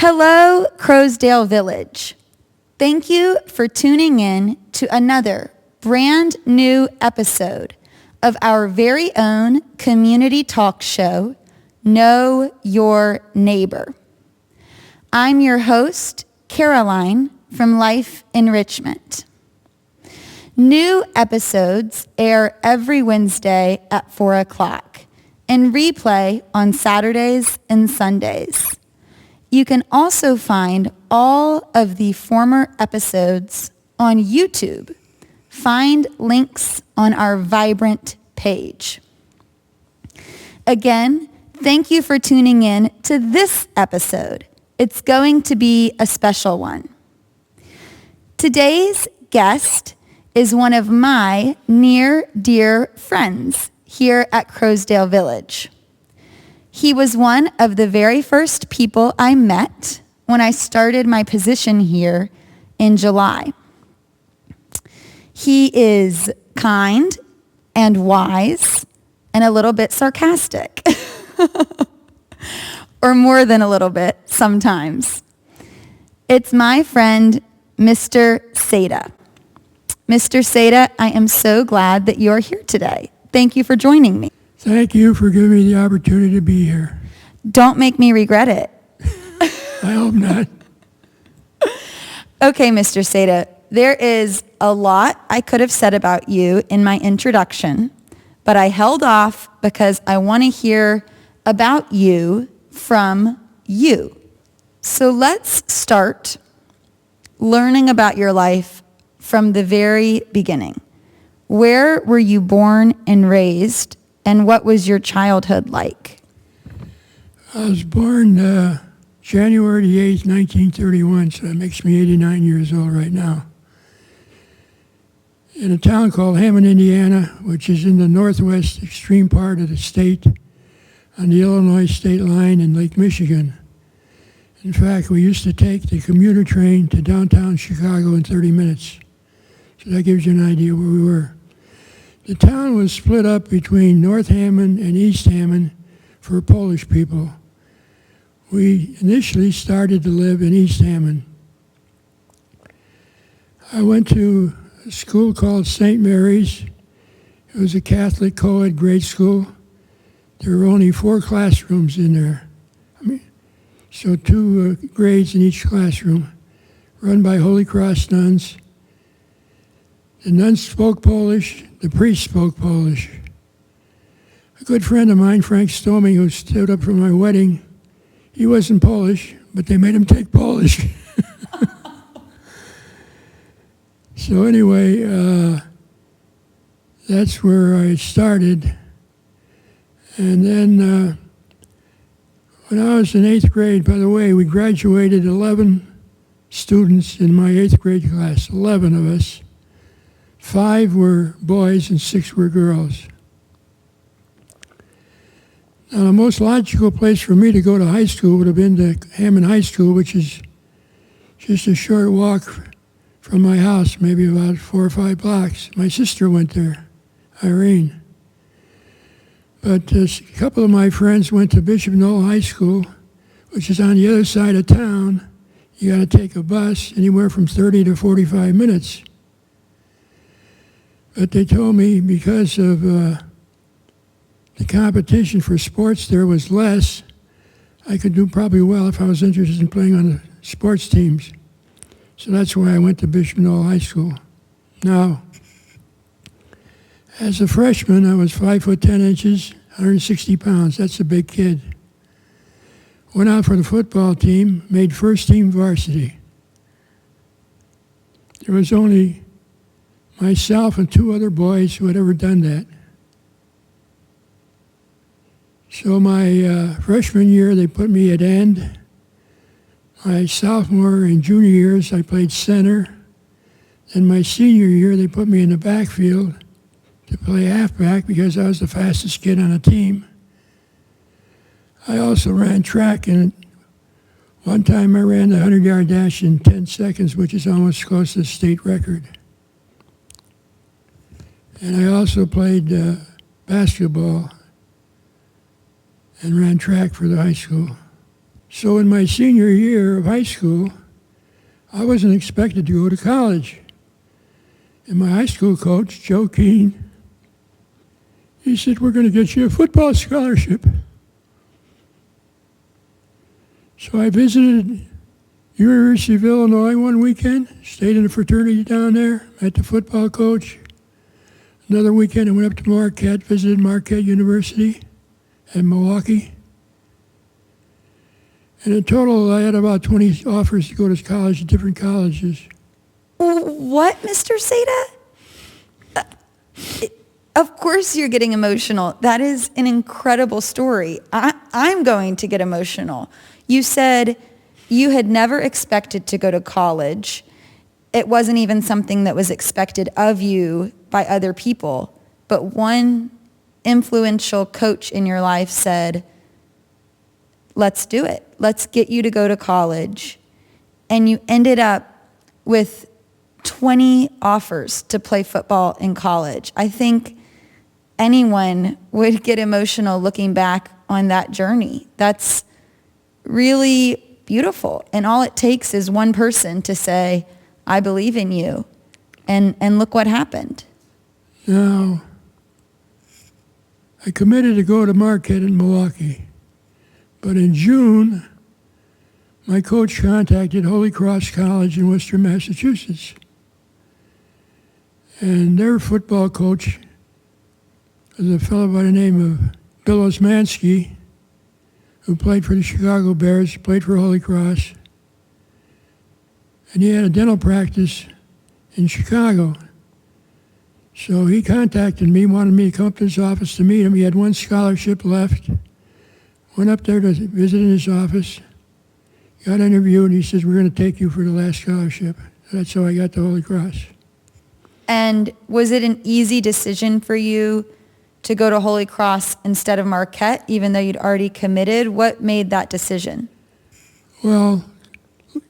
Hello, Crowsdale Village. Thank you for tuning in to another brand new episode of our very own community talk show, Know Your Neighbor. I'm your host, Caroline from Life Enrichment. New episodes air every Wednesday at 4 o'clock and replay on Saturdays and Sundays. You can also find all of the former episodes on YouTube. Find links on our Vibrant page. Again, thank you for tuning in to this episode. It's going to be a special one. Today's guest is one of my near dear friends here at Crowsdale Village. He was one of the very first people I met when I started my position here in July. He is kind and wise and a little bit sarcastic, or more than a little bit sometimes. It's my friend, Mr. Seyda. Mr. Seyda, I am so glad that you're here today. Thank you for joining me. Thank you for giving me the opportunity to be here. Don't make me regret it. I hope not. Okay, Mr. Seyda, there is a lot I could have said about you in my introduction, but I held off because I want to hear about you from you. So let's start learning about your life from the very beginning. Where were you born and raised? And what was your childhood like? I was born January the 8th, 1931, so that makes me 89 years old right now. In a town called Hammond, Indiana, which is in the northwest extreme part of the state on the Illinois state line in Lake Michigan. In fact, we used to take the commuter train to downtown Chicago in 30 minutes. So that gives you an idea where we were. The town was split up between North Hammond and East Hammond for Polish people. We initially started to live in East Hammond. I went to a school called St. Mary's. It was a Catholic co-ed grade school. There were only 4 classrooms in there. So 2 grades in each classroom, run by Holy Cross nuns. The nuns spoke Polish, the priest spoke Polish. A good friend of mine, Frank Stoming, who stood up for my wedding, he wasn't Polish, but they made him take Polish. So anyway, that's where I started. And then when I was in 8th grade, by the way, we graduated 11 students in my 8th grade class, 11 of us. 5 were boys and 6 were girls. Now, the most logical place for me to go to high school would have been to Hammond High School, which is just a short walk from my house, maybe about 4 or 5 blocks. My sister went there, Irene. But a couple of my friends went to Bishop Knoll High School, which is on the other side of town. You got to take a bus anywhere from 30 to 45 minutes. But they told me because of the competition for sports there was less, I could do probably well if I was interested in playing on the sports teams. So that's why I went to Bishop Knoll High School. Now, as a freshman, I was 5 foot 10 inches, 160 pounds. That's a big kid. Went out for the football team, made first team varsity. There was only myself and 2 other boys who had ever done that. So my freshman year, they put me at end. My sophomore and junior years, I played center. In my senior year, they put me in the backfield to play halfback because I was the fastest kid on the team. I also ran track, and one time I ran the 100-yard dash in 10 seconds, which is almost close to the state record. And I also played basketball and ran track for the high school. So in my senior year of high school, I wasn't expected to go to college. And my high school coach, Joe Keene, he said, "We're going to get you a football scholarship." So I visited University of Illinois one weekend, stayed in a fraternity down there, met the football coach. Another weekend I went up to Marquette, visited Marquette University in Milwaukee. And in total, I had about 20 offers to go to college at different colleges. What, Mr. Seyda? Of course you're getting emotional. That is an incredible story. I'm going to get emotional. You said you had never expected to go to college. It wasn't even something that was expected of you by other people. But one influential coach in your life said, let's do it. Let's get you to go to college. And you ended up with 20 offers to play football in college. I think anyone would get emotional looking back on that journey. That's really beautiful. And all it takes is one person to say, I believe in you. And look what happened. Now, I committed to go to Marquette in Milwaukee. But in June, my coach contacted Holy Cross College in Worcester, Massachusetts. And their football coach was a fellow by the name of Bill Osmanski, who played for the Chicago Bears, played for Holy Cross. And he had a dental practice in Chicago. So he contacted me, wanted me to come up to his office to meet him. He had one scholarship left. Went up there to visit in his office, got interviewed, and he says, "We're going to take you for the last scholarship." That's how I got to Holy Cross. And was it an easy decision for you to go to Holy Cross instead of Marquette, even though you'd already committed? What made that decision? Well,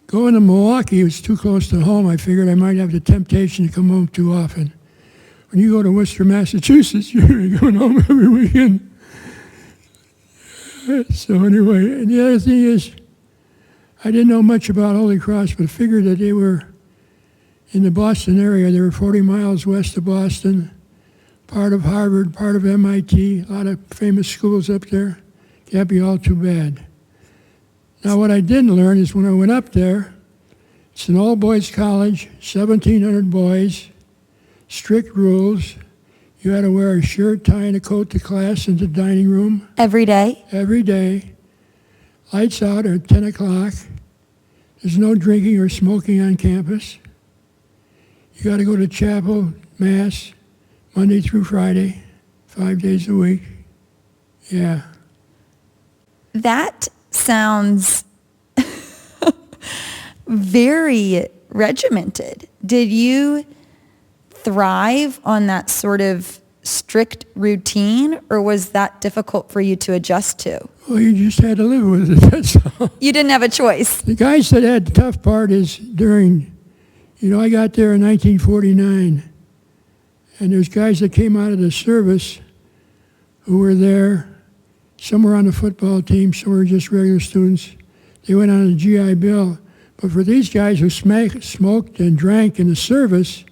going to Milwaukee was too close to home. I figured I might have the temptation to come home too often. When you go to Worcester, Massachusetts, you're going home every weekend. So anyway, and the other thing is, I didn't know much about Holy Cross, but figured that they were in the Boston area. They were 40 miles west of Boston, part of Harvard, part of MIT, a lot of famous schools up there. Can't be all too bad. Now what I didn't learn is when I went up there, it's an all-boys college, 1,700 boys, strict rules. You had to wear a shirt, tie, and a coat to class and the dining room. Every day? Every day. Lights out at 10 o'clock. There's no drinking or smoking on campus. You got to go to chapel, mass, Monday through Friday, 5 days a week. Yeah. That sounds very regimented. Did you thrive on that sort of strict routine, or was that difficult for you to adjust to? Well, you just had to live with it, that's all. You didn't have a choice. The guys that had the tough part is during, I got there in 1949, and there's guys that came out of the service who were there. Some were on the football team, some were just regular students. They went on a GI Bill. But for these guys who smoked and drank in the service,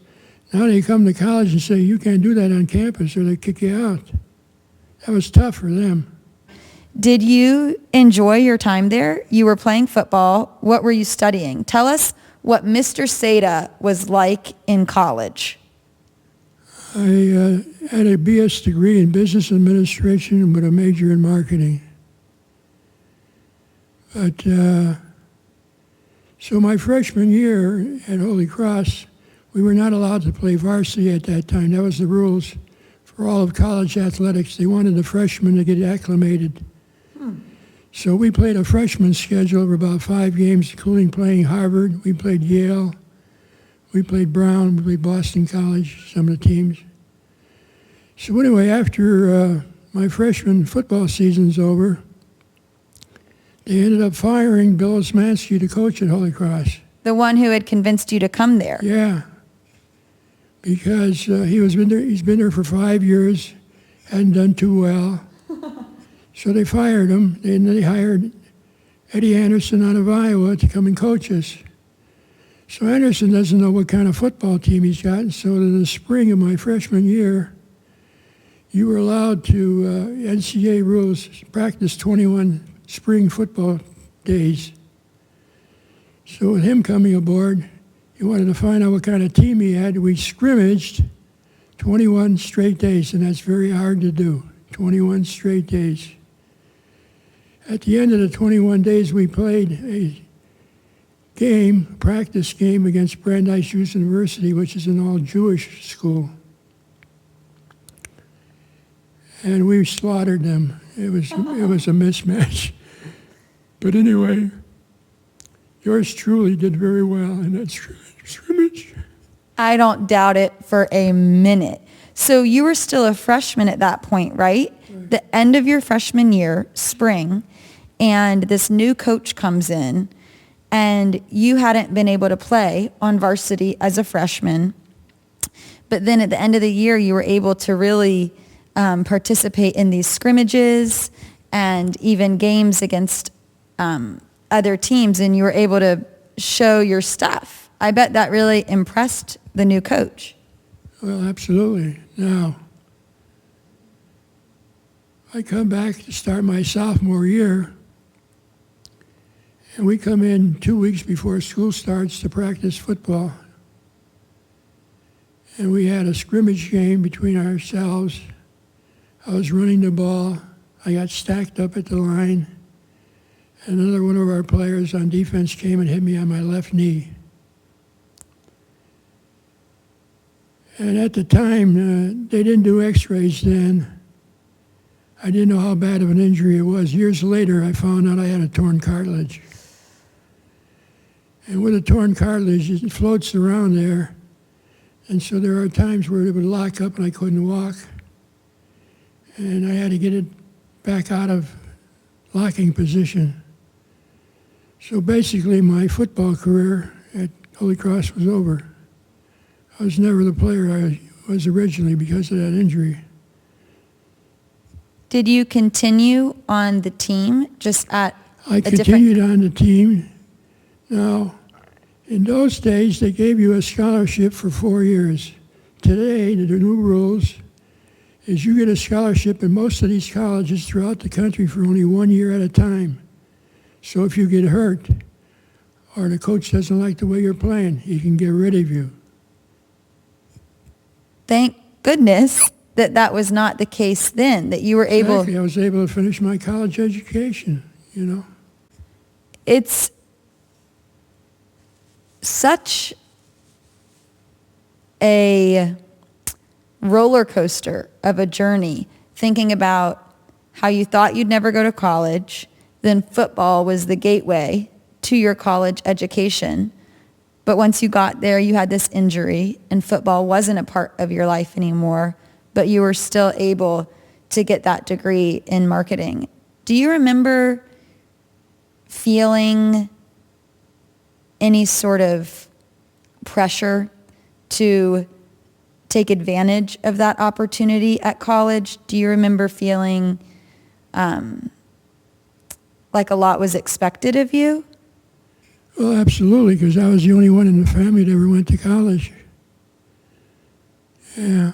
now they come to college and say, you can't do that on campus or they kick you out. That was tough for them. Did you enjoy your time there? You were playing football. What were you studying? Tell us what Mr. Seyda was like in college. I had a BS degree in business administration with a major in marketing. But so my freshman year at Holy Cross, we were not allowed to play varsity at that time. That was the rules for all of college athletics. They wanted the freshmen to get acclimated. So we played a freshman schedule of about 5 games, including playing Harvard. We played Yale. We played Brown, we played Boston College, some of the teams. So anyway, after my freshman football season's over, they ended up firing Bill Osmanski to coach at Holy Cross. The one who had convinced you to come there. Yeah, because he's been there for 5 years, hadn't done too well. So they fired him, and they hired Eddie Anderson out of Iowa to come and coach us. So Anderson doesn't know what kind of football team he's got, and so in the spring of my freshman year, you were allowed to, NCAA rules, practice 21 spring football days. So with him coming aboard, he wanted to find out what kind of team he had. We scrimmaged 21 straight days, and that's very hard to do, 21 straight days. At the end of the 21 days, we played a practice game against Brandeis University, which is an all-Jewish school. And we slaughtered them. It was a mismatch. But anyway, yours truly did very well in that scrimmage. I don't doubt it for a minute. So you were still a freshman at that point, right? The end of your freshman year, spring, and this new coach comes in, and you hadn't been able to play on varsity as a freshman. But then at the end of the year, you were able to really participate in these scrimmages and even games against other teams, and you were able to show your stuff. I bet that really impressed the new coach. Well, absolutely. Now, I come back to start my sophomore year, and we come in 2 weeks before school starts to practice football. And we had a scrimmage game between ourselves. I was running the ball. I got stacked up at the line. Another one of our players on defense came and hit me on my left knee. And at the time, they didn't do x-rays then. I didn't know how bad of an injury it was. Years later, I found out I had a torn cartilage. And with a torn cartilage, it floats around there. And so there are times where it would lock up and I couldn't walk. And I had to get it back out of locking position. So basically, my football career at Holy Cross was over. I was never the player I was originally because of that injury. Did you continue on the team just at I continued on the team. Now, in those days, they gave you a scholarship for 4 years. Today, the new rules is you get a scholarship in most of these colleges throughout the country for only 1 year at a time. So if you get hurt or the coach doesn't like the way you're playing, he can get rid of you. Thank goodness that was not the case then, that you were able... Exactly. I was able to finish my college education, you know. It's such a roller coaster of a journey, thinking about how you thought you'd never go to college, then football was the gateway to your college education. But once you got there, you had this injury, and football wasn't a part of your life anymore, but you were still able to get that degree in marketing. Do you remember feeling any sort of pressure to take advantage of that opportunity at college? Do you remember feeling like a lot was expected of you? Well, absolutely, because I was the only one in the family that ever went to college. Yeah,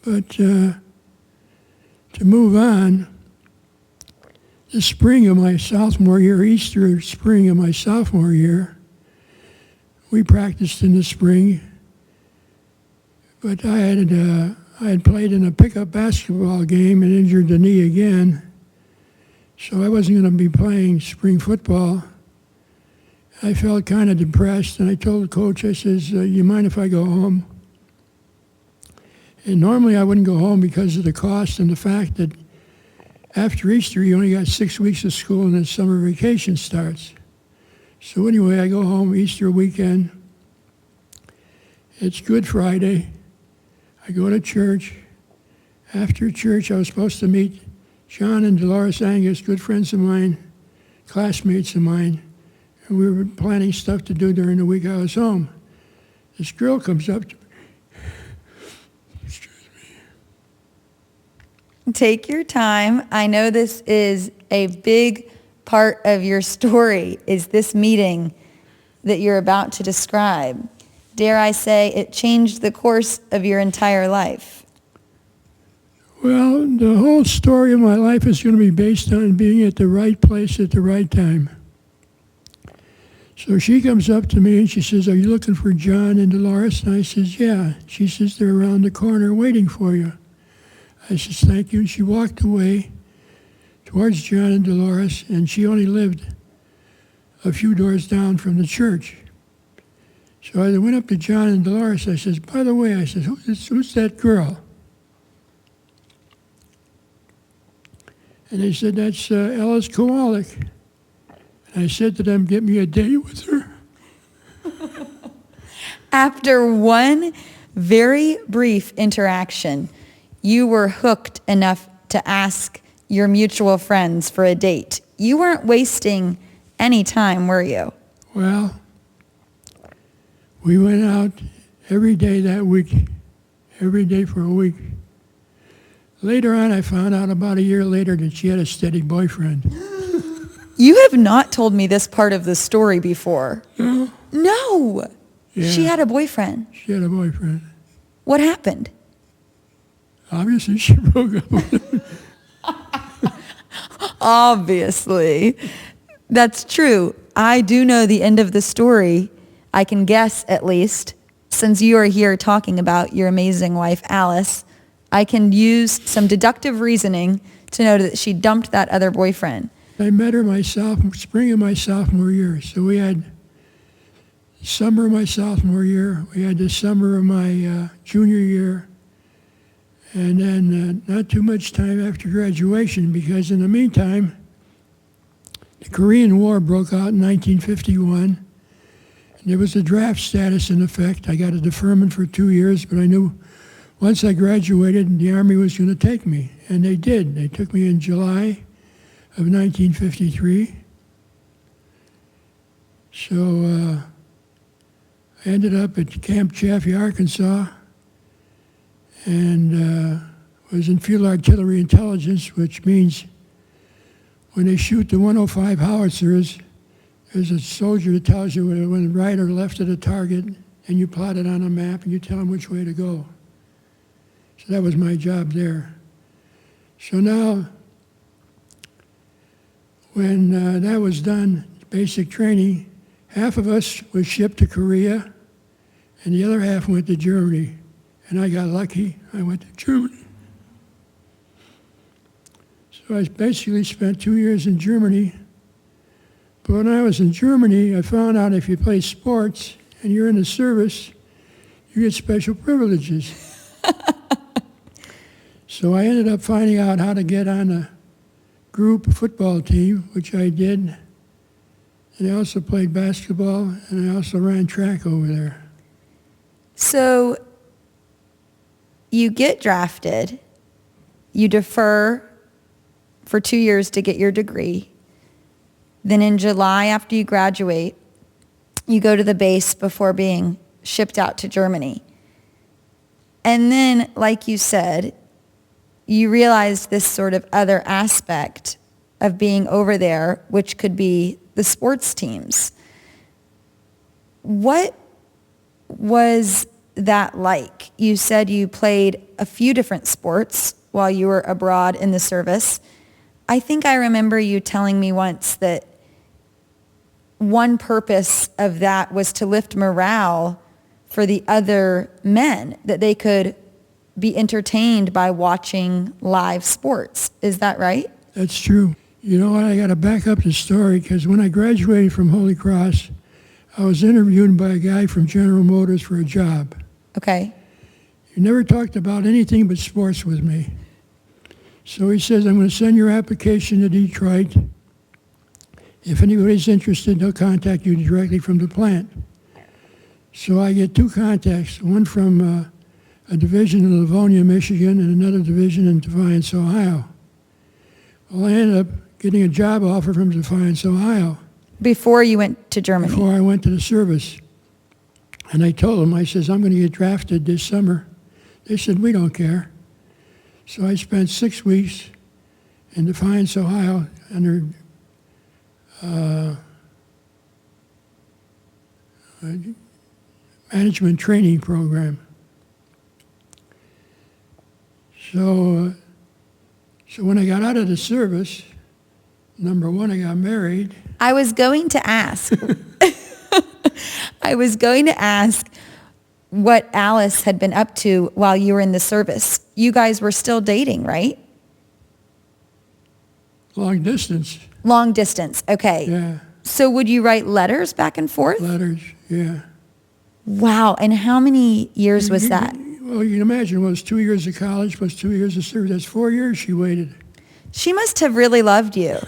but to move on, the spring of my sophomore year, Easter spring of my sophomore year, we practiced in the spring, but I had played in a pickup basketball game and injured the knee again, so I wasn't going to be playing spring football. I felt kind of depressed, and I told the coach, I says, you mind if I go home? And normally I wouldn't go home because of the cost and the fact that after Easter, you only got 6 weeks of school and then summer vacation starts. So anyway, I go home Easter weekend, It's Good Friday. I go to church. After church, I was supposed to meet John and Dolores Angus, good friends of mine, classmates of mine, and we were planning stuff to do during the week I was home. This girl comes up to me. Excuse me. Take your time. I know this is a big part of your story, is this meeting that you're about to describe. Dare I say, it changed the course of your entire life. Well, the whole story of my life is going to be based on being at the right place at the right time. So she comes up to me and she says, "Are you looking for John and Dolores?" And I says, "Yeah." She says, "They're around the corner waiting for you." I says, "Thank you." And she walked away towards John and Dolores, and she only lived a few doors down from the church. So I went up to John and Dolores. I says, "By the way," I says, who's that girl?" And they said, "That's Alice Kowalik." And I said to them, "Get me a date with her." After one very brief interaction, you were hooked enough to ask your mutual friends for a date. You weren't wasting any time, were you? Well, we went out every day that week, every day for a week. Later on, I found out about a year later that she had a steady boyfriend. You have not told me this part of the story before. No? No. Yeah. She had a boyfriend. She had a boyfriend. What happened? Obviously, she broke up with him. Obviously. That's true. I do know the end of the story. I can guess, at least, since you are here talking about your amazing wife, Alice. I can use some deductive reasoning to know that she dumped that other boyfriend. I met her spring of my sophomore year. So we had summer of my sophomore year. We had the summer of my junior year. And then not too much time after graduation, because in the meantime, the Korean War broke out in 1951. And there was a draft status in effect. I got a deferment for 2 years, but I knew once I graduated, the Army was going to take me. And they did. They took me in July of 1953. So I ended up at Camp Chaffee, Arkansas, and was in field artillery intelligence, which means when they shoot the 105 howitzers, there's a soldier that tells you when right or left of the target, and you plot it on a map, and you tell them which way to go. So that was my job there. So now, when that was done, basic training, half of us was shipped to Korea, and the other half went to Germany. And I got lucky. I went to Germany. So I basically spent 2 years in Germany. But when I was in Germany, I found out if you play sports and you're in the service, you get special privileges. So I ended up finding out how to get on a group football team, which I did. And I also played basketball, and I also ran track over there. So you get drafted, you defer for 2 years to get your degree. Then in July, after you graduate, you go to the base before being shipped out to Germany. And then, like you said, you realized this sort of other aspect of being over there, which could be the sports teams. What was that like? You said you played a few different sports while you were abroad in the service. I think I remember you telling me once that one purpose of that was to lift morale for the other men, that they could be entertained by watching live sports. Is that right? That's true. You know what? I got to back up the story, because when I graduated from Holy Cross, I was interviewed by a guy from General Motors for a job. Okay. He never talked about anything but sports with me. So he says, "I'm going to send your application to Detroit. If anybody's interested, they'll contact you directly from the plant." So I get two contacts, one from a division in Livonia, Michigan, and another division in Defiance, Ohio. Well, I ended up getting a job offer from Defiance, Ohio. Before you went to Germany? Before I went to the service. And I told them, I says, I'm going to get drafted this summer. They said, we don't care. So I spent 6 weeks in Defiance, Ohio, under a management training program. So when I got out of the service, number one, I got married. I was going to ask. I was going to ask what Alice had been up to while you were in the service. You guys were still dating, right? Long distance. Long distance, okay. Yeah. So would you write letters back and forth? Letters, yeah. Wow, and how many years was that? Well, you can imagine, it was 2 years of college plus 2 years of service. That's 4 years she waited. She must have really loved you.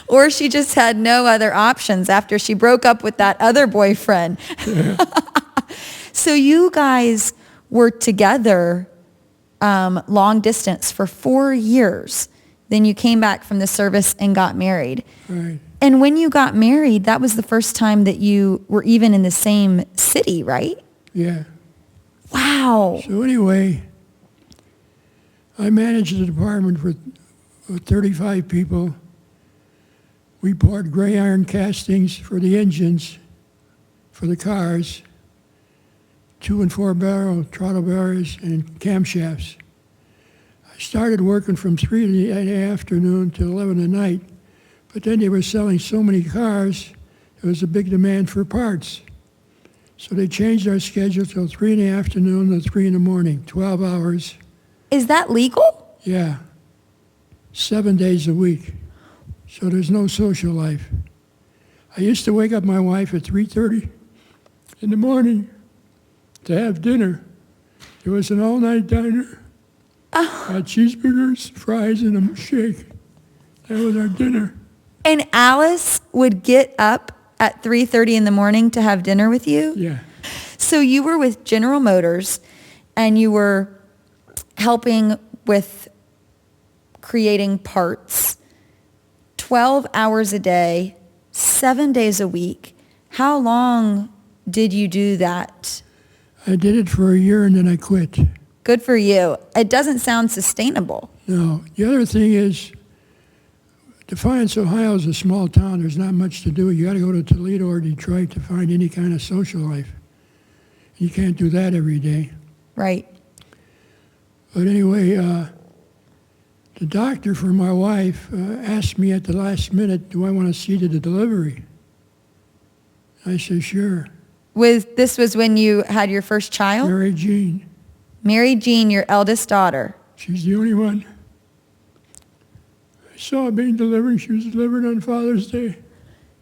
Or she just had no other options after she broke up with that other boyfriend. Yeah. So you guys were together long distance for 4 years. Then you came back from the service and got married. Right. And when you got married, that was the first time that you were even in the same city, right? Yeah. Wow. So anyway, I managed the department for 35 people. We poured gray iron castings for the engines, for the cars, 2 and 4 barrel throttle barriers and camshafts. I started working from 3 in the afternoon to 11 at night, but then they were selling so many cars, there was a big demand for parts. So they changed our schedule till 3 in the afternoon to 3 in the morning, 12 hours. Is that legal? Yeah, 7 days a week. So there's no social life. I used to wake up my wife at 3:30 in the morning to have dinner. There was an all-night diner. Had cheeseburgers, fries, and a shake. That was our dinner. And Alice would get up at 3:30 in the morning to have dinner with you? Yeah. So you were with General Motors and you were helping with creating parts 12 hours a day, 7 days a week. How long did you do that? I did it for a year and then I quit. Good for you. It doesn't sound sustainable. No. The other thing is, Defiance, Ohio is a small town. There's not much to do. You got to go to Toledo or Detroit to find any kind of social life. You can't do that every day. Right. But anyway, the doctor for my wife asked me at the last minute, do I want to see to the delivery? I said, sure. This was when you had your first child? Mary Jean. Mary Jean, your eldest daughter. She's the only one. I saw her being delivered. She was delivered on Father's Day.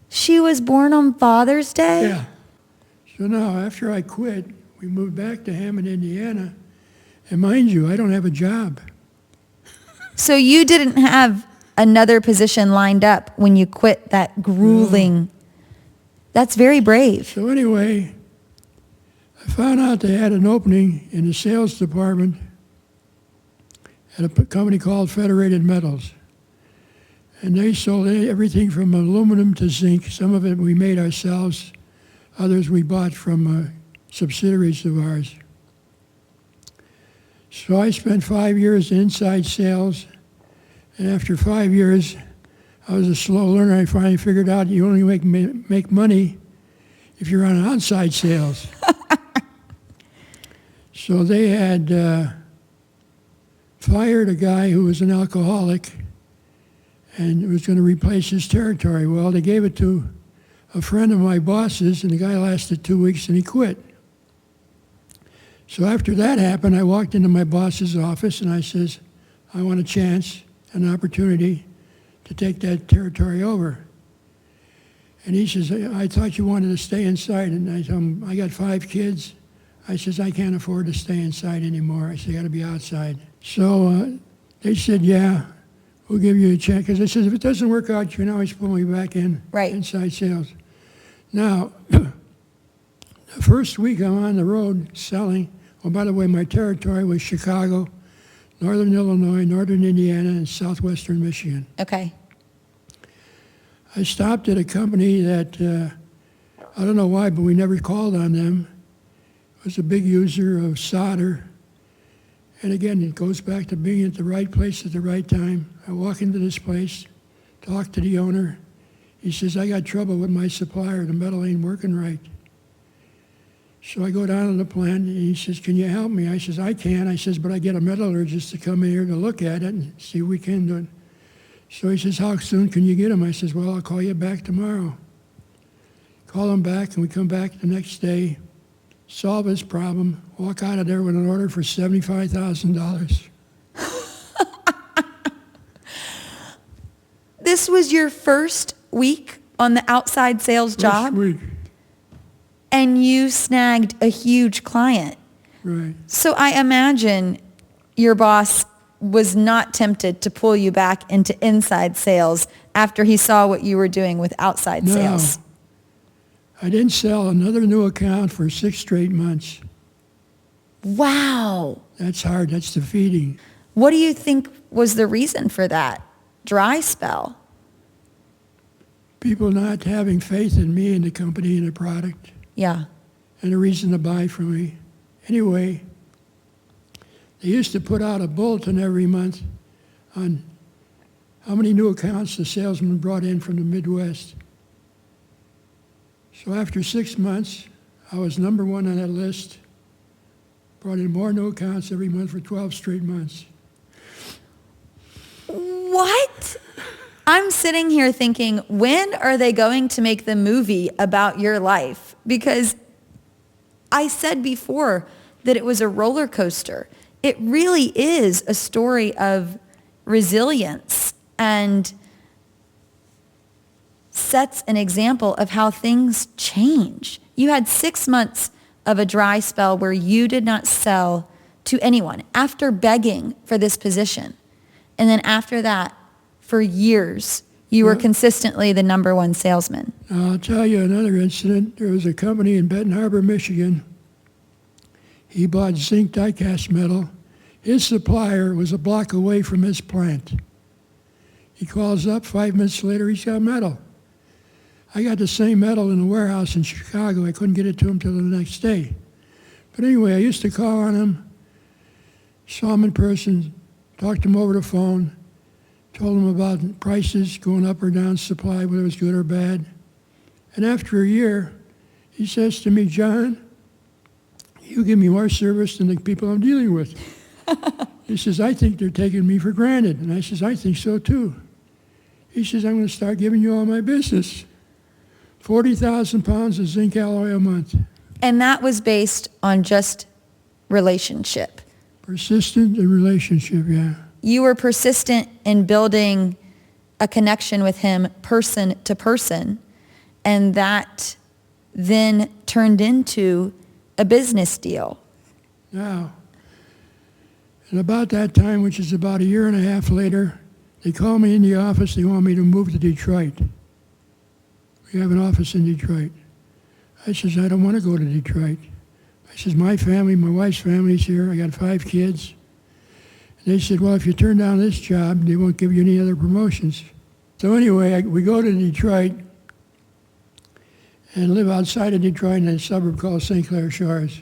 She was born on Father's Day? Yeah. So now, after I quit, we moved back to Hammond, Indiana. And mind you, I don't have a job. So you didn't have another position lined up when you quit that grueling... No. That's very brave. So anyway, I found out they had an opening in the sales department at a company called Federated Metals. And they sold everything from aluminum to zinc. Some of it we made ourselves. Others we bought from subsidiaries of ours. So I spent 5 years in inside sales. And after 5 years, I was a slow learner. I finally figured out you only make money if you're on outside sales. So they had fired a guy who was an alcoholic and was going to replace his territory. Well, they gave it to a friend of my boss's, and the guy lasted 2 weeks and he quit. So after that happened, I walked into my boss's office and I says, I want a chance, an opportunity to take that territory over. And he says, I thought you wanted to stay inside. And I told him, I got 5 kids. I says, I can't afford to stay inside anymore. I said, I got to be outside. So they said, yeah, we'll give you a chance. Because I said, if it doesn't work out, you can always pull me back in Right. inside sales. Now, The first week I'm on the road selling, oh, by the way, my territory was Chicago, northern Illinois, northern Indiana, and southwestern Michigan. Okay. I stopped at a company that, I don't know why, but we never called on them. It was a big user of solder. And again, it goes back to being at the right place at the right time. I walk into this place, talk to the owner. He says, I got trouble with my supplier. The metal ain't working right. So I go down to the plant, and he says, can you help me? I says, I can. I says, but I get a metallurgist to come in here to look at it and see if we can do it. So he says, how soon can you get him? I says, well, I'll call you back tomorrow. Call him back, and we come back the next day, solve his problem, walk out of there with an order for $75,000. This was your first week on the outside sales job? First week. And you snagged a huge client. Right. So I imagine your boss was not tempted to pull you back into inside sales after he saw what you were doing with outside sales. I didn't sell another new account for 6 straight months. Wow. That's hard. That's defeating. What do you think was the reason for that dry spell? People not having faith in me and the company and the product. Yeah. And a reason to buy from me. Anyway, they used to put out a bulletin every month on how many new accounts the salesman brought in from the Midwest. So after 6 months, I was number 1 on that list. Brought in more new accounts every month for 12 straight months. What? I'm sitting here thinking, when are they going to make the movie about your life? Because I said before that it was a roller coaster. It really is a story of resilience and sets an example of how things change. You had 6 months of a dry spell where you did not sell to anyone after begging for this position. And then after that, for years, you were consistently the number 1 salesman. I'll tell you another incident. There was a company in Benton Harbor, Michigan. He bought zinc die-cast metal. His supplier was a block away from his plant. He calls up, 5 minutes later, he's got metal. I got the same metal in a warehouse in Chicago. I couldn't get it to him till the next day. But anyway, I used to call on him, saw him in person, talked to him over the phone, told him about prices going up or down, supply, whether it was good or bad. And after a year, he says to me, John, you give me more service than the people I'm dealing with. He says, I think they're taking me for granted. And I says, I think so too. He says, I'm going to start giving you all my business. 40,000 pounds of zinc alloy a month. And that was based on just relationship. Persistent and relationship, yeah. You were persistent in building a connection with him person to person, and that then turned into a business deal. Now, and about that time, which is about a year and a half later, they call me in the office. They want me to move to Detroit. We have an office in Detroit. I says, I don't want to go to Detroit. I says, my family, my wife's family's here. I got 5 kids. And they said, well, if you turn down this job, they won't give you any other promotions. So anyway, we go to Detroit and live outside of Detroit in a suburb called St. Clair Shores.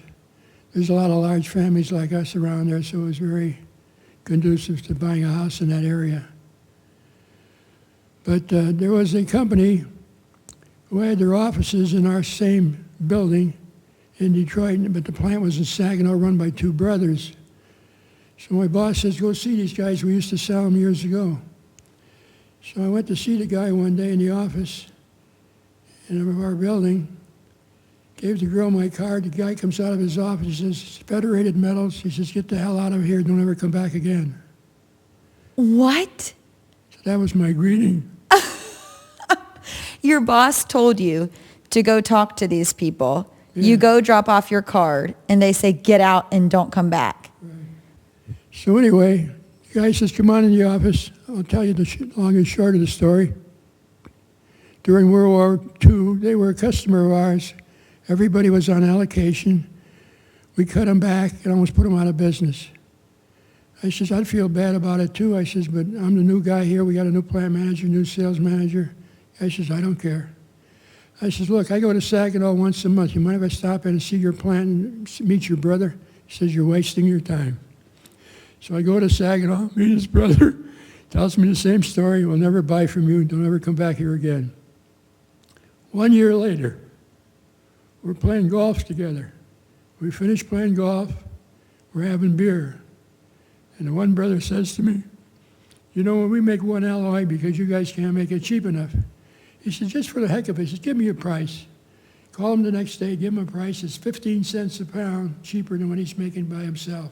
There's a lot of large families like us around there, so it was very conducive to buying a house in that area. But there was a company who had their offices in our same building in Detroit, but the plant was in Saginaw, run by 2 brothers. So my boss says, go see these guys. We used to sell them years ago. So I went to see the guy one day in the office in our building, gave the girl my card. The guy comes out of his office. He says, Federated Metals. He says, get the hell out of here. Don't ever come back again. What? So that was my greeting. Your boss told you to go talk to these people. Yeah. You go drop off your card, and they say, get out and don't come back. Right. So anyway, the guy says, come on in the office. I'll tell you the long and short of the story. During World War II, they were a customer of ours, Everybody was on allocation. We cut them back and almost put them out of business. I says, I'd feel bad about it too. I says, but I'm the new guy here. We got a new plant manager, new sales manager. I says, I don't care. I says, look, I go to Saginaw once a month. You mind if I stop in and see your plant and meet your brother? He says, you're wasting your time. So I go to Saginaw, meet his brother, tells me the same story. We'll never buy from you. Don't ever come back here again. 1 year later, we're playing golf together. We finish playing golf. We're having beer. And the one brother says to me, you know, when we make one alloy because you guys can't make it cheap enough. He said, just for the heck of it, he says, give me a price. Call him the next day, give him a price. It's 15 cents a pound cheaper than what he's making by himself.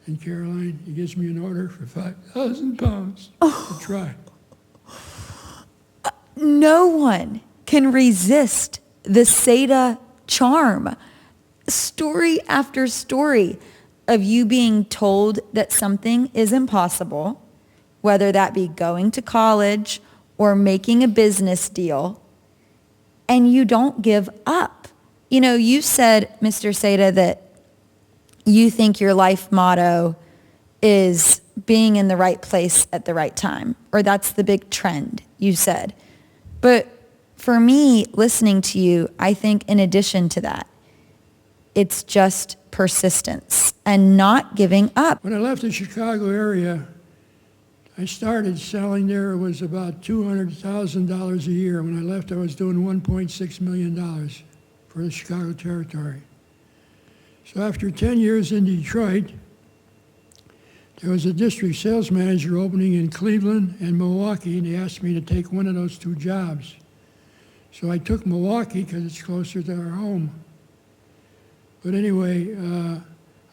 And Caroline, he gives me an order for 5,000 pounds to try. No one can resist the Seyda charm. Story after story of you being told that something is impossible, whether that be going to college or making a business deal, and you don't give up. You know, you said, Mr. Seyda, that you think your life motto is being in the right place at the right time, or that's the big trend, you said. But for me, listening to you, I think in addition to that, it's just persistence and not giving up. When I left the Chicago area, I started selling there. It was about $200,000 a year. When I left, I was doing $1.6 million for the Chicago territory. So after 10 years in Detroit, there was a district sales manager opening in Cleveland and Milwaukee, and they asked me to take one of those two jobs. So I took Milwaukee because it's closer to our home. But anyway,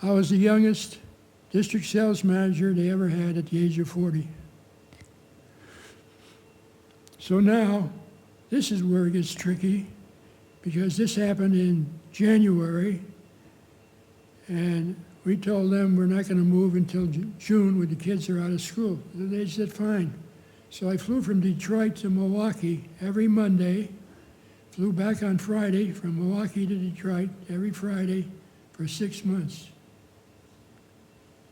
I was the youngest district sales manager they ever had at the age of 40. So now, this is where it gets tricky, because this happened in January, and we told them we're not going to move until June when the kids are out of school. And they said, fine. So I flew from Detroit to Milwaukee every Monday, flew back on Friday from Milwaukee to Detroit every Friday for 6 months.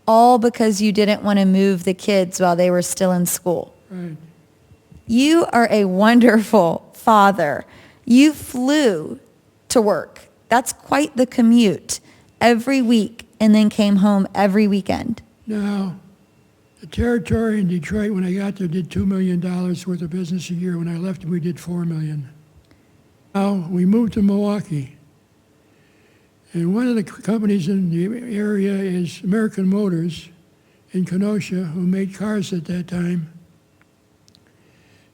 All because you didn't want to move the kids while they were still in school. Right. You are a wonderful father. You flew to work. That's quite the commute every week, and then came home every weekend. Now, the territory in Detroit, when I got there, did $2 million worth of business a year. When I left, we did $4 million. Now, we moved to Milwaukee. And one of the companies in the area is American Motors in Kenosha, who made cars at that time.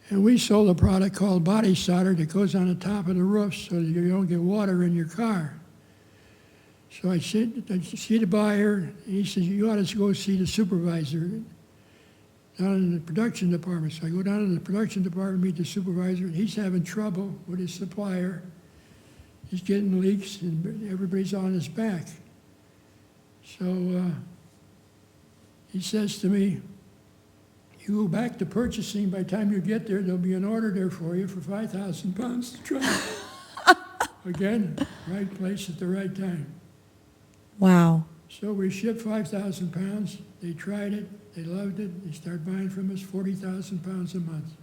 And we sold a product called body solder that goes on the top of the roof so that you don't get water in your car. So I see the buyer, and he says, you ought to go see the supervisor down in the production department. So I go down to the production department, meet the supervisor, and he's having trouble with his supplier. He's getting leaks, and everybody's on his back. So he says to me, you go back to purchasing. By the time you get there, there'll be an order there for you for 5,000 pounds to try. Again, right place at the right time. Wow. So we shipped 5,000 pounds. They tried it. They loved it. They started buying from us 40,000 pounds a month.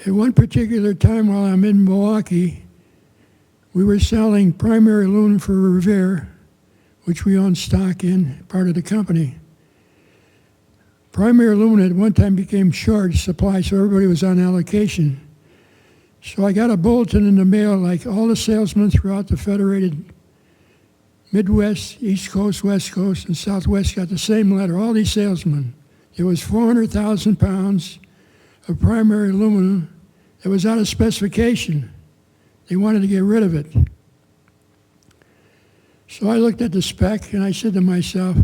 At one particular time while I'm in Milwaukee, we were selling primary aluminum for Revere, which we own stock in, part of the company. Primary aluminum at one time became short supply, so everybody was on allocation. So I got a bulletin in the mail, like all the salesmen throughout the Federated Midwest, East Coast, West Coast, and Southwest got the same letter, all these salesmen. There was 400,000 pounds of primary aluminum that was out of specification. They wanted to get rid of it. So I looked at the spec and I said to myself,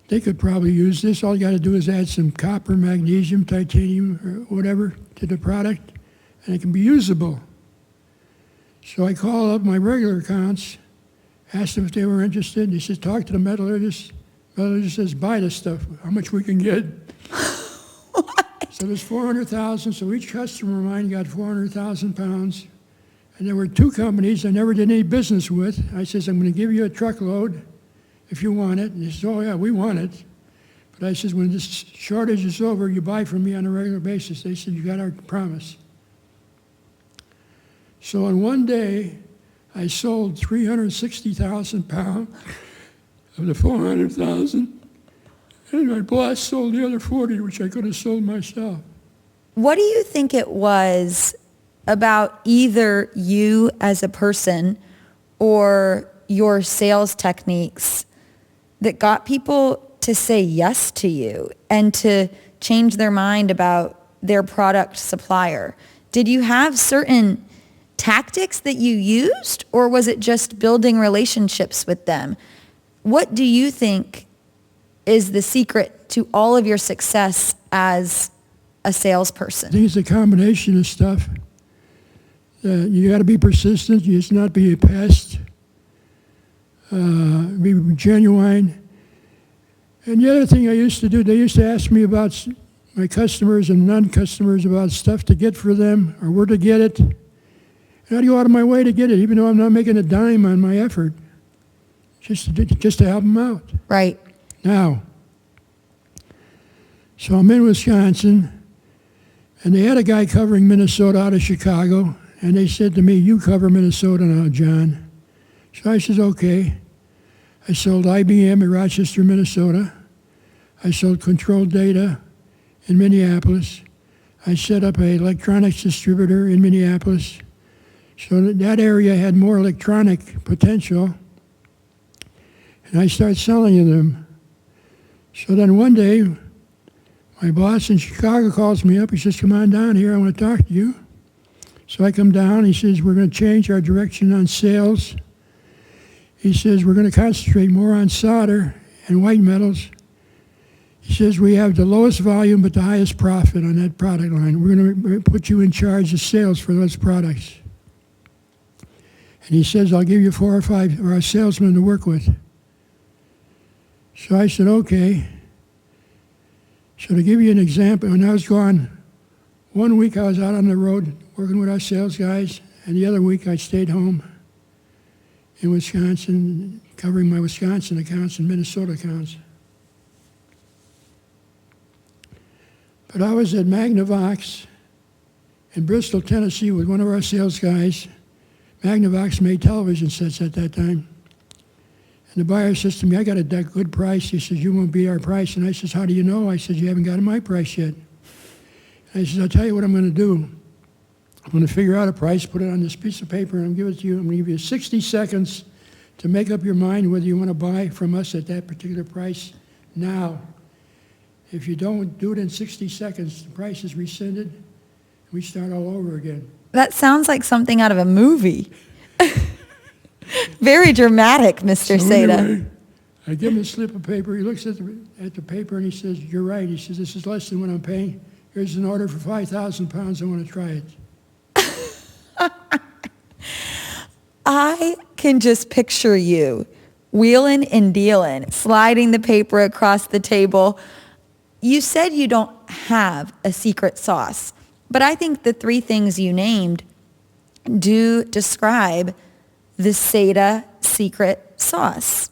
they could probably use this. All you got to do is add some copper, magnesium, titanium, or whatever to the product, and it can be usable. So I called up my regular accounts, asked them if they were interested. They said, talk to the metallurgist. Metallurgist says, buy this stuff, how much we can get. So there's 400,000, so each customer of mine got 400,000 pounds. And there were two companies I never did any business with. I says, I'm going to give you a truckload if you want it. And they said, oh, yeah, we want it. But I says, when this shortage is over, you buy from me on a regular basis. They said, you got our promise. So in one day, I sold 360,000 pounds of the 400,000. And my boss sold the other 40, which I could have sold myself. What do you think it was about either you as a person or your sales techniques that got people to say yes to you and to change their mind about their product supplier? Did you have certain tactics that you used, or was it just building relationships with them? What do you think is the secret to all of your success as a salesperson? I think it's a combination of stuff. You got to be persistent. You just not be a pest. Be genuine. And the other thing I used to do, they used to ask me about my customers and non-customers about stuff to get for them or where to get it. And I'd go out of my way to get it, even though I'm not making a dime on my effort, just to help them out. Right. Now, so I'm in Wisconsin, and they had a guy covering Minnesota out of Chicago, and they said to me, you cover Minnesota now, John. So I said, okay. I sold IBM in Rochester, Minnesota. I sold Control Data in Minneapolis. I set up an electronics distributor in Minneapolis. So that area had more electronic potential, and I started selling to them. So then one day, my boss in Chicago calls me up. He says, come on down here. I want to talk to you. So I come down. He says, we're going to change our direction on sales. He says, we're going to concentrate more on solder and white metals. He says, we have the lowest volume but the highest profit on that product line. We're going to put you in charge of sales for those products. And he says, I'll give you 4 or 5 of our salesmen to work with. So I said, okay. So to give you an example, when I was gone, 1 week I was out on the road working with our sales guys, and the other week I stayed home in Wisconsin, covering my Wisconsin accounts and Minnesota accounts. But I was at Magnavox in Bristol, Tennessee with one of our sales guys. Magnavox made television sets at that time. And the buyer says to me, I got a good price. He says, you won't beat our price. And I says, how do you know? I said, you haven't gotten my price yet. And I says, I'll tell you what I'm going to do. I'm going to figure out a price, put it on this piece of paper, and I'm going to give it to you. I'm going to give you 60 seconds to make up your mind whether you want to buy from us at that particular price now. If you don't do it in 60 seconds, the price is rescinded, and we start all over again. That sounds like something out of a movie. Very dramatic, Mr. Seyda. Anyway, I give him a slip of paper. He looks at the paper and he says, you're right. He says, this is less than what I'm paying. Here's an order for 5,000 pounds. I want to try it. I can just picture you wheeling and dealing, sliding the paper across the table. You said you don't have a secret sauce, but I think the 3 things you named do describe the Seyda secret sauce.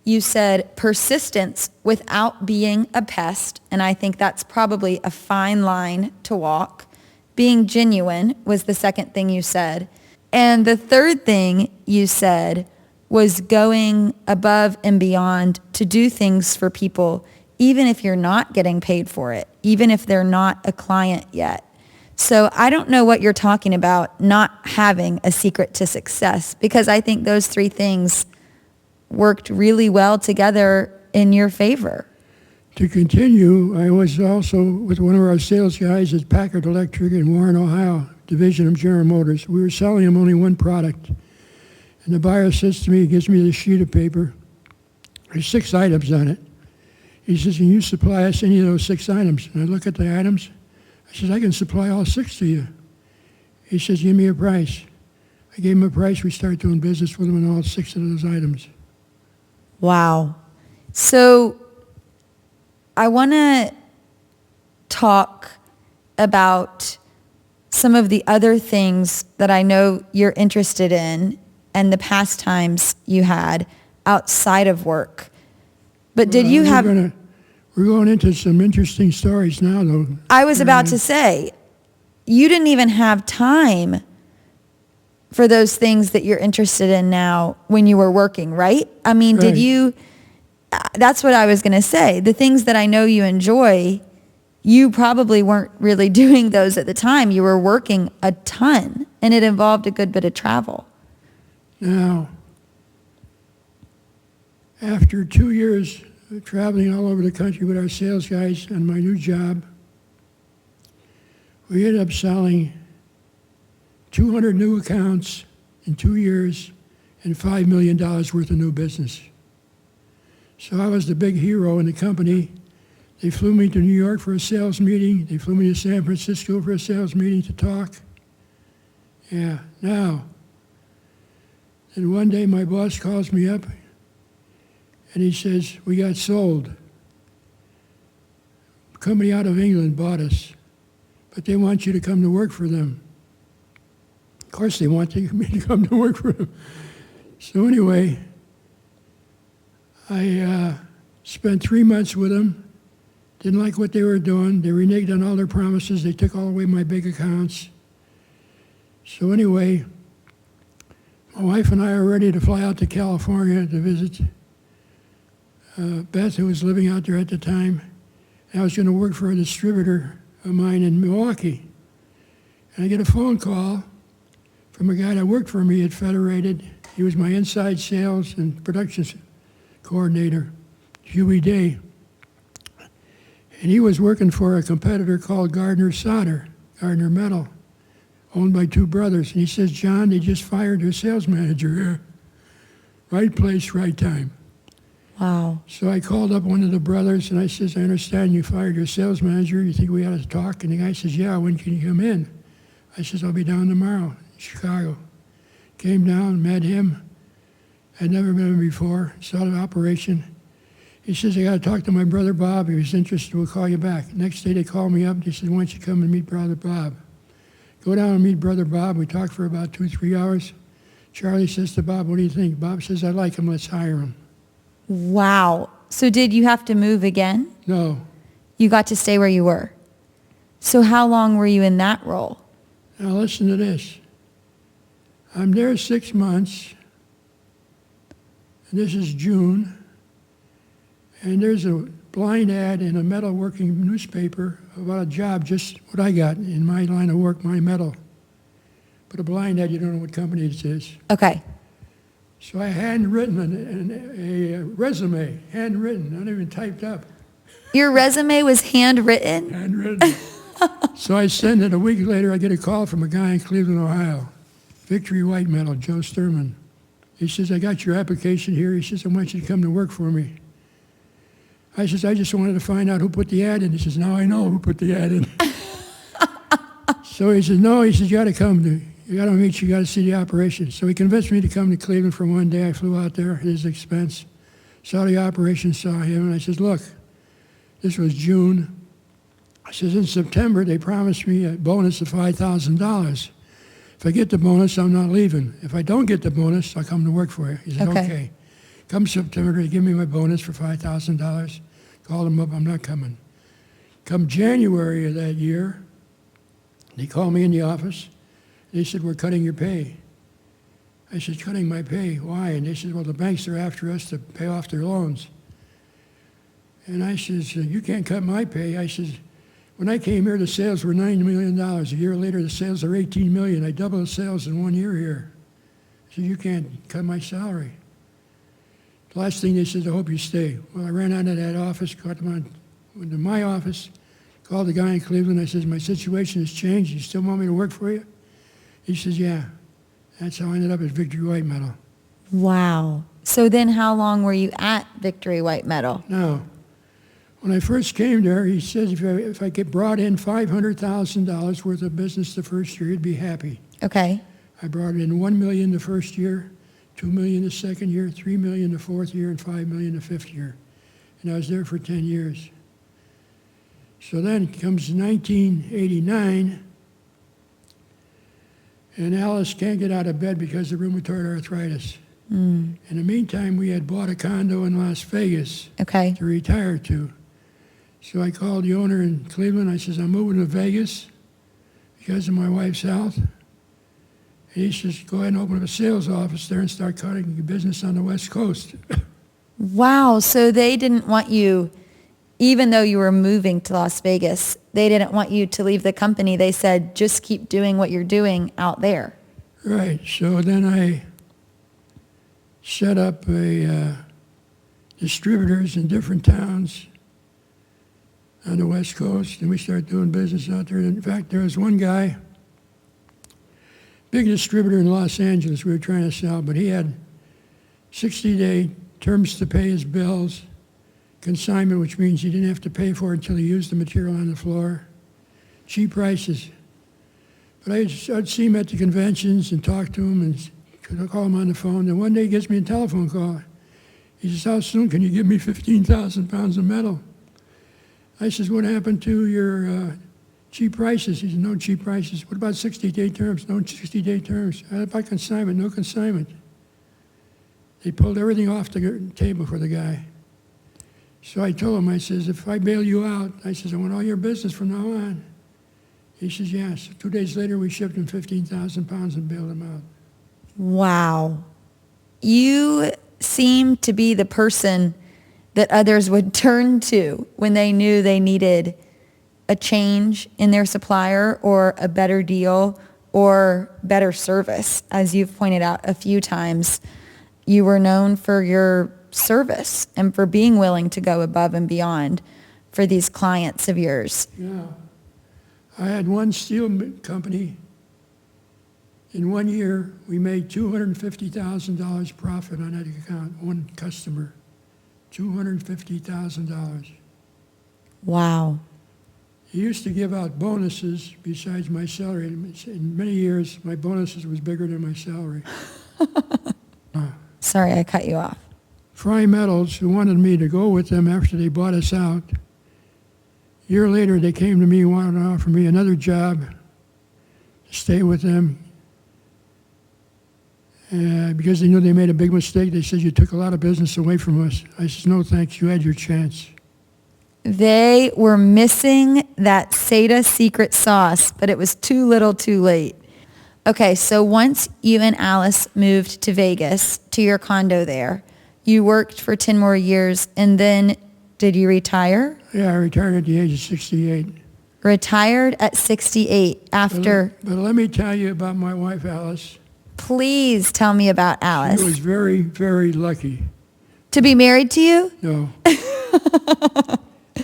You said persistence without being a pest, and I think that's probably a fine line to walk. Being genuine was the second thing you said. And the third thing you said was going above and beyond to do things for people, even if you're not getting paid for it, even if they're not a client yet. So I don't know what you're talking about, not having a secret to success, because I think those 3 things worked really well together in your favor. To continue, I was also with one of our sales guys at Packard Electric in Warren, Ohio, division of General Motors. We were selling him only one product. And the buyer says to me, he gives me this sheet of paper. There's 6 items on it. He says, can you supply us any of those 6 items? And I look at the items. I says, I can supply all 6 to you. He says, give me a price. I gave him a price. We started doing business with him on all 6 of those items. Wow. So I want to talk about some of the other things that I know you're interested in and the pastimes you had outside of work. But did you have... We're going into some interesting stories now, though. I was about to say, you didn't even have time for those things that you're interested in now when you were working, right? I mean, did you... That's what I was going to say. The things that I know you enjoy, you probably weren't really doing those at the time. You were working a ton, and it involved a good bit of travel. Now, after 2 years of traveling all over the country with our sales guys on my new job, we ended up selling 200 new accounts in 2 years and $5 million worth of new business. So I was the big hero in the company. They flew me to New York for a sales meeting. They flew me to San Francisco for a sales meeting to talk. Yeah, now. And one day my boss calls me up and he says, we got sold. A company out of England bought us, but they want you to come to work for them. Of course they want me to come to work for them. So anyway, I spent 3 months with them. Didn't like what they were doing. They reneged on all their promises. They took all away my big accounts. So anyway, my wife and I are ready to fly out to California to visit Beth, who was living out there at the time. And I was going to work for a distributor of mine in Milwaukee. And I get a phone call from a guy that worked for me at Federated. He was my inside sales and production coordinator, Huey Day. And he was working for a competitor called Gardner Metal, owned by two brothers. And he says, John, they just fired their sales manager here. Right place, right time. Wow. So I called up one of the brothers and I says, I understand you fired your sales manager. You think we ought to talk? And the guy says, yeah, when can you come in? I says, I'll be down tomorrow in Chicago. Came down, met him. I'd never met him before, saw the operation. He says, I got to talk to my brother Bob. If he's interested, we'll call you back. Next day they called me up. They said, why don't you come and meet brother Bob? Go down and meet brother Bob. We talked for about 2-3 hours. Charlie says to Bob, what do you think? Bob says, I like him. Let's hire him. Wow. So did you have to move again? No. You got to stay where you were. So how long were you in that role? Now listen to this. I'm there 6 months. And this is June. And there's a blind ad in a metalworking newspaper about a job, just what I got in my line of work, my metal. But a blind ad, you don't know what company it is. Okay. So I handwritten a resume, handwritten, not even typed up. Your resume was handwritten? Handwritten. So I send it. A week later, I get a call from a guy in Cleveland, Ohio, Victory White Metal, Joe Sturman. He says, I got your application here. He says, I want you to come to work for me. I says, I just wanted to find out who put the ad in. He says, now I know who put the ad in. So he says, no, he says, you got to come. You got to meet you. You got to see the operation. So he convinced me to come to Cleveland for one day. I flew out there at his expense, saw the operation, saw him, and I says, look, this was June. I says, in September, they promised me a bonus of $5,000. If I get the bonus, I'm not leaving. If I don't get the bonus, I'll come to work for you. He said, okay. Come September, they give me my bonus for $5,000. Called him up, I'm not coming. Come January of that year, they called me in the office. They said, we're cutting your pay. I said, cutting my pay? Why? And they said, well, the banks are after us to pay off their loans. And I says, you can't cut my pay. I says, when I came here, the sales were $9 million. A year later, the sales are $18 million. I doubled the sales in 1 year here. I said, you can't cut my salary. The last thing they said, I hope you stay. Well, I ran out of that office, got them into my office, called the guy in Cleveland. I says, my situation has changed. You still want me to work for you? He says, yeah. That's how I ended up at Victory White Metal. Wow. So then how long were you at Victory White Metal? Now, when I first came there, he says if I get brought in $500,000 worth of business the first year, he'd be happy. Okay. I brought in $1 million the first year, $2 million the second year, $3 million the fourth year, and $5 million the fifth year. And I was there for 10 years. So then comes 1989, And Alice can't get out of bed because of rheumatoid arthritis. In the meantime, we had bought a condo in Las Vegas Okay. to retire to. So I called the owner in Cleveland. I says, I'm moving to Vegas because of my wife's health. And he says, go ahead and open up a sales office there and start cutting business on the West Coast. Wow. So they didn't want you, even though you were moving to Las Vegas, they didn't want you to leave the company. They said, just keep doing what you're doing out there. Right. So then I set up distributors in different towns on the West Coast, and we started doing business out there. In fact, there was one guy, big distributor in Los Angeles we were trying to sell, but he had 60-day terms to pay his bills, consignment, which means he didn't have to pay for it until he used the material on the floor, cheap prices. But I'd see him at the conventions and talk to him and call him on the phone. And one day he gives me a telephone call. He says, how soon can you give me 15,000 pounds of metal? I says, what happened to your cheap prices? He said, no cheap prices. What about 60-day terms? No 60-day terms. How about consignment? No consignment. They pulled everything off the table for the guy. So I told him, I says, if I bail you out, I says, I want all your business from now on. He says, yes. 2 days later, we shipped him 15,000 pounds and bailed him out. Wow. You seem to be the person that others would turn to when they knew they needed a change in their supplier or a better deal or better service. As you've pointed out a few times, you were known for your service and for being willing to go above and beyond for these clients of yours. Yeah. I had one steel company. In 1 year, we made $250,000 profit on that account, one customer. $250,000. Wow. He used to give out bonuses besides my salary. In many years, my bonuses was bigger than my salary. Sorry, I cut you off. Fry Metals, who wanted me to go with them after they bought us out, a year later they came to me and wanted to offer me another job to stay with them. Because they knew they made a big mistake, they said, you took a lot of business away from us. I said, no thanks, you had your chance. They were missing that Seyda secret sauce, but it was too little too late. Okay, so once you and Alice moved to Vegas, to your condo there, you worked for 10 more years, and then did you retire? Yeah, I retired at the age of 68. Retired at 68 after... But let me tell you about my wife, Alice. Please tell me about Alice. She was very, very lucky. To be married to you? No.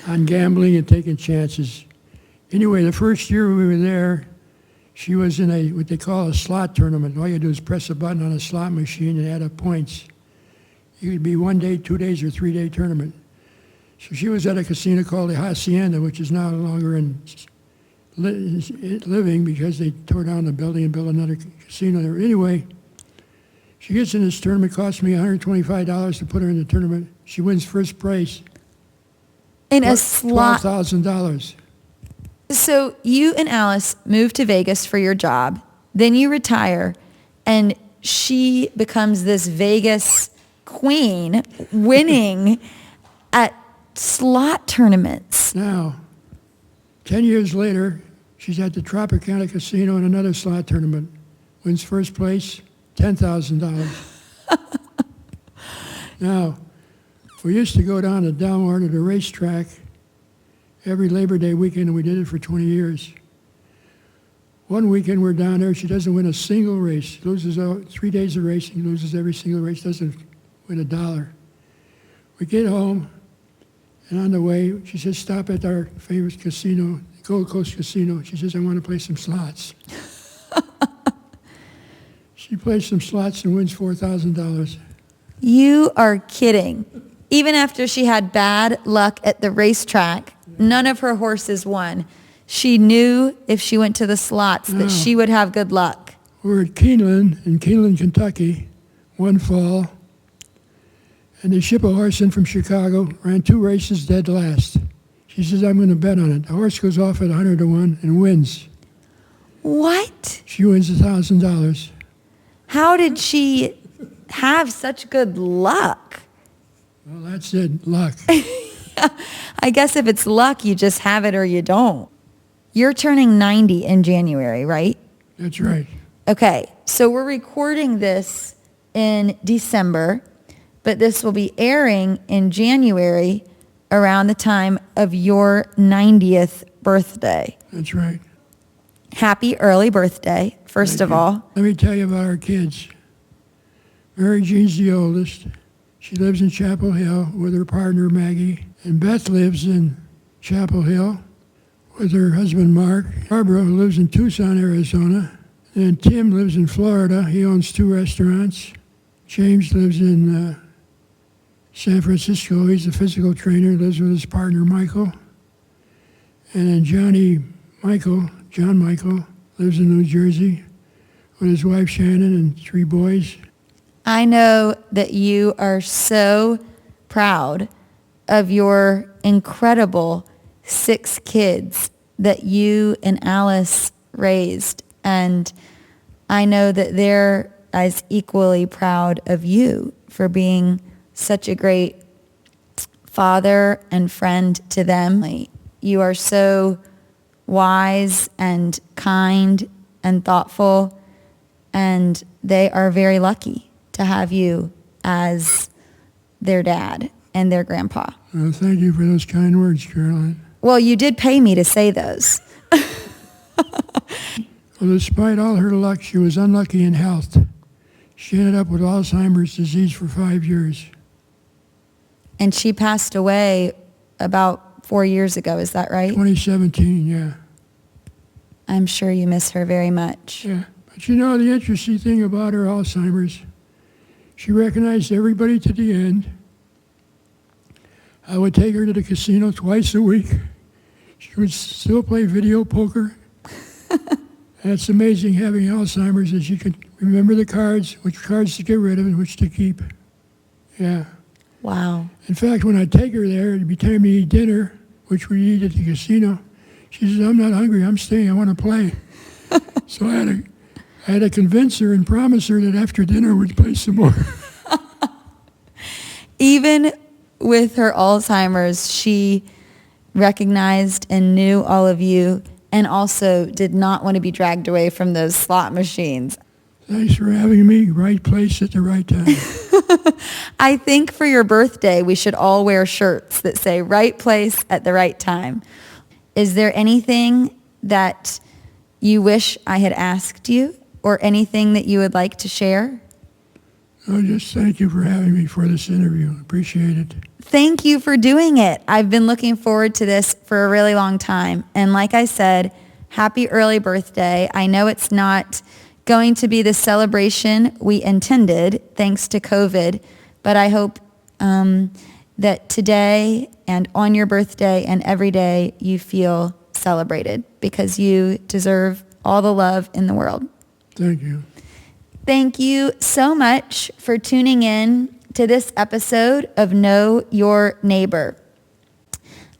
On gambling and taking chances. Anyway, the first year we were there, she was in what they call a slot tournament. All you do is press a button on a slot machine and add up points. It could be 1 day, 2 days, or 3 day tournament. So she was at a casino called the Hacienda, which is now no longer in living because they tore down the building and built another casino there. Anyway, she gets in this tournament. It cost me $125 to put her in the tournament. She wins first prize. In a slot. $12,000. So you and Alice moved to Vegas for your job. Then you retire, and she becomes this Vegas queen, winning at slot tournaments. Now, 10 years later, she's at the Tropicana Casino in another slot tournament. Wins first place, $10,000. Now, we used to go down to Delmar to the racetrack every Labor Day weekend, and we did it for 20 years. One weekend we're down there, she doesn't win a single race. Loses 3 days of racing, loses every single race, doesn't win a dollar. We get home, and on the way, she says, stop at our favorite casino, Gold Coast Casino. She says, I want to play some slots. She plays some slots and wins $4,000. You are kidding. Even after she had bad luck at the racetrack, none of her horses won. She knew if she went to the slots that she would have good luck. We're at Keeneland, in Keeneland, Kentucky, one fall, and they ship a horse in from Chicago, ran 2 races, dead last. She says, I'm going to bet on it. The horse goes off at 100 to 1 and wins. What? She wins $1,000. How did she have such good luck? Well, that's it, luck. I guess if it's luck, you just have it or you don't. You're turning 90 in January, right? That's right. Okay, so we're recording this in December, but this will be airing in January around the time of your 90th birthday. That's right. Happy early birthday, first Thank of you. all. Let me tell you about our kids. Mary Jean's the oldest. She lives in Chapel Hill with her partner Maggie. And Beth lives in Chapel Hill with her husband Mark. Barbara, who lives in Tucson, Arizona. And Tim lives in Florida. He owns 2 restaurants. James lives in San Francisco. He's a physical trainer, lives with his partner Michael. And then John Michael, lives in New Jersey with his wife Shannon and 3 boys. I know that you are so proud of your incredible 6 kids that you and Alice raised. And I know that they're as equally proud of you for being such a great father and friend to them. You are so wise and kind and thoughtful, and they are very lucky to have you as their dad and their grandpa. Well, thank you for those kind words, Caroline. Well, you did pay me to say those. Well, despite all her luck, she was unlucky in health. She ended up with Alzheimer's disease for 5 years. And she passed away about 4 years ago, is that right? 2017, yeah. I'm sure you miss her very much. Yeah, but you know the interesting thing about her Alzheimer's, she recognized everybody to the end. I would take her to the casino twice a week. She would still play video poker. And it's amazing having Alzheimer's that she could remember the cards, which cards to get rid of and which to keep. Yeah. Wow. In fact, when I take her there, it'd be time to eat dinner, which we eat at the casino. She says, "I'm not hungry, I'm staying, I want to play." So I had to convince her and promise her that after dinner we'd play some more. Even with her Alzheimer's, she recognized and knew all of you and also did not want to be dragged away from those slot machines. Thanks for having me. Right place at the right time. I think for your birthday, we should all wear shirts that say right place at the right time. Is there anything that you wish I had asked you or anything that you would like to share? Oh, just thank you for having me for this interview. Appreciate it. Thank you for doing it. I've been looking forward to this for a really long time. And like I said, happy early birthday. I know it's not going to be the celebration we intended thanks to COVID, but I hope that today and on your birthday and every day you feel celebrated because you deserve all the love in the world. Thank you. Thank you so much for tuning in to this episode of Know Your Neighbor.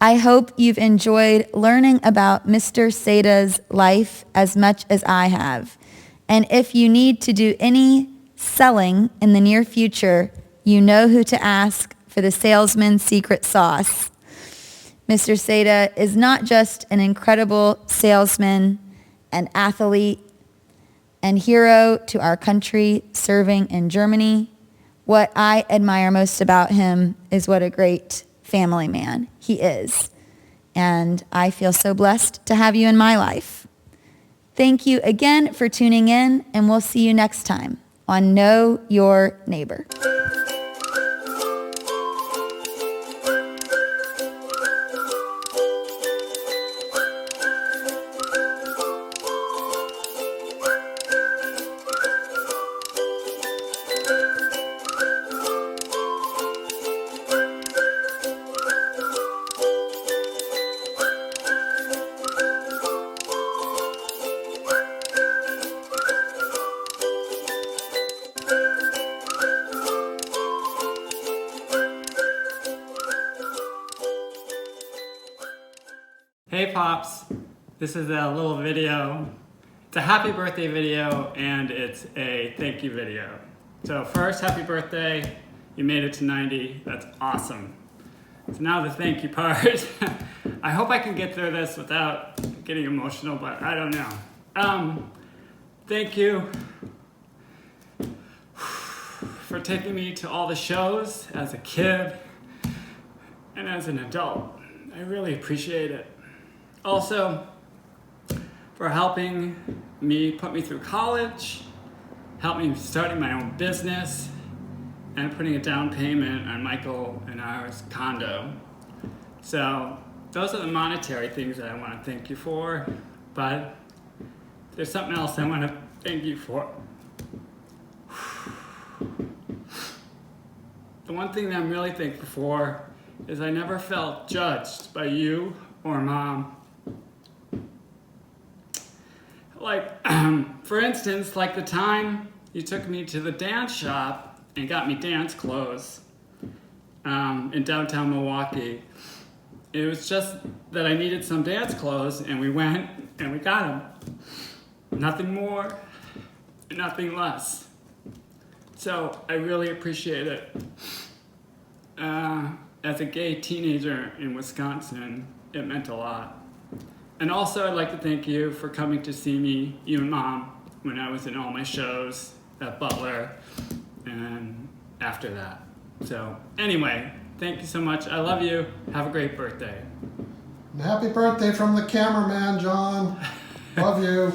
I hope you've enjoyed learning about Mr. Seyda's life as much as I have. And if you need to do any selling in the near future, you know who to ask for the salesman's secret sauce. Mr. Seyda is not just an incredible salesman, an athlete, and hero to our country serving in Germany. What I admire most about him is what a great family man he is. And I feel so blessed to have you in my life. Thank you again for tuning in, and we'll see you next time on Know Your Neighbor. Hey Pops, this is a little video It's a happy birthday video and it's a thank you video. So first, happy birthday. You made it to 90. That's awesome. So now the thank you part. I hope I can get through this without getting emotional, but I don't know. Thank you for taking me to all the shows as a kid and as an adult. I really appreciate it. Also, for helping me put me through college, help me starting my own business, and putting a down payment on Michael and ours condo. So those are the monetary things that I want to thank you for, but there's something else I want to thank you for. The one thing that I'm really thankful for is I never felt judged by you or Mom. Like, for instance, like the time you took me to the dance shop and got me dance clothes in downtown Milwaukee. It was just that I needed some dance clothes, and we went and we got them. Nothing more, nothing less. So I really appreciate it. As a gay teenager in Wisconsin, it meant a lot. And also I'd like to thank you for coming to see me, you and Mom, when I was in all my shows at Butler and after that. So anyway, thank you so much. I love you. Have a great birthday. And happy birthday from the cameraman, John. Love you.